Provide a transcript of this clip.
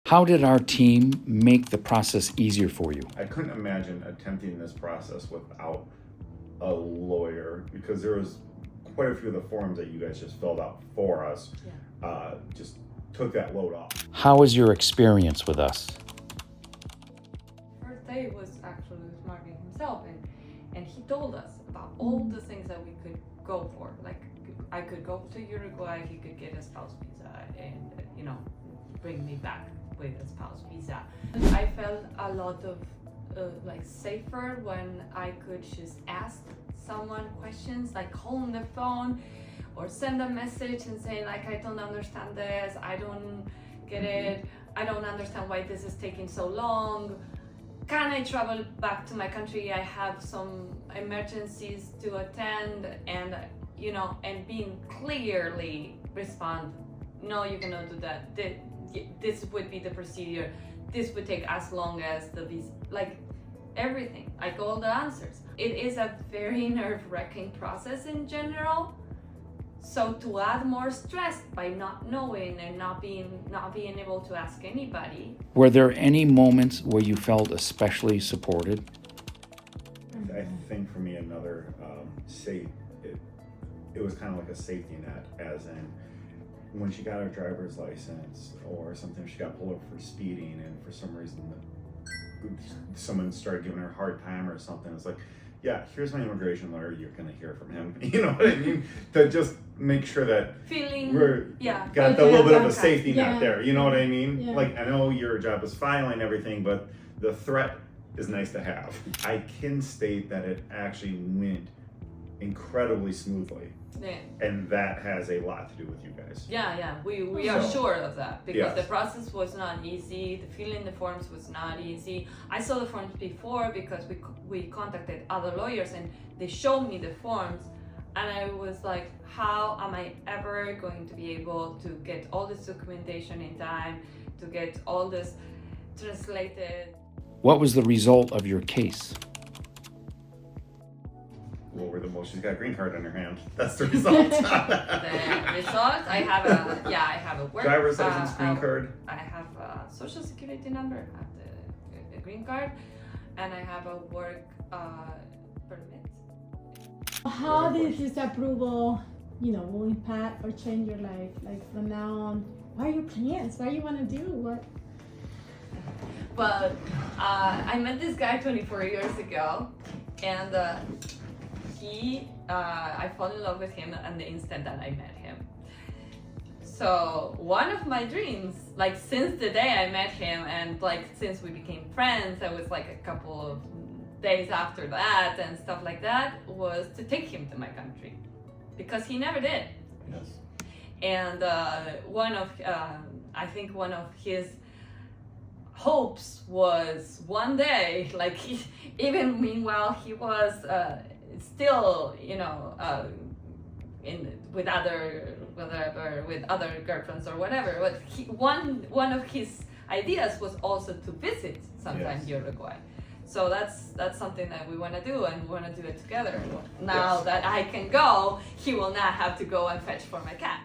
How did our team make the process easier for you? I couldn't imagine attempting this process without a lawyer, because there was quite a few of the forms that you guys just filled out for us. Just took that load off. How was your experience with us? First day was actually with Marvin himself, and he told us about all the things that we could go for. Like, I could go to Uruguay, he could get a spouse visa, and bring me back with a spouse visa. I felt a lot of safer when I could just ask someone questions, like call on the phone or send a message and say, like, I don't understand this, I don't get it, I don't understand why this is taking so long. Can I travel back to my country? I have some emergencies to attend, and being clearly respond, no, you cannot do that. This would be the procedure. This would take as long as the visa. Like, everything, like all the answers. It is a very nerve-wracking process in general. So to add more stress by not knowing and not being able to ask anybody. Were there any moments where you felt especially supported? I think for me, another it was kind of like a safety net, as in when she got her driver's license or something, she got pulled over for speeding, and for some reason someone started giving her a hard time or something. It's like, yeah, here's my immigration lawyer, you're gonna hear from him. You know what I mean? To just make sure that we're got a little bit of a safety net there. You know what I mean? Yeah. Like, I know your job is filing everything, but the threat is nice to have. I can state that it actually went incredibly smoothly. Yeah. And that has a lot to do with you guys. Yeah, we are sure of that, because Yes. the process was not easy. The filling the forms was not easy. I saw the forms before because we contacted other lawyers and they showed me the forms, and I was like, how am I ever going to be able to get all this documentation in time, to get all this translated? What was the result of your case? Well, she's got a green card in her hand. That's the result. The result, I have a work Driver's license, green card. I have a social security number, I have the green card, and I have a work permit. How did this approval, will impact or change your life? Like, from now on, what are your plans? What do you want to do? What? But I met this guy 24 years ago, and I fell in love with him on the instant that I met him. So one of my dreams, like since the day I met him, and like since we became friends, I was like a couple of days after that and stuff like that, was to take him to my country, because he never did. Yes. And I think one of his hopes was one day, like even meanwhile he was still, with other girlfriends or whatever. But one of his ideas was also to visit sometime Uruguay. So that's something that we want to do, and we want to do it together. Now that I can go, he will not have to go and fetch for my cat.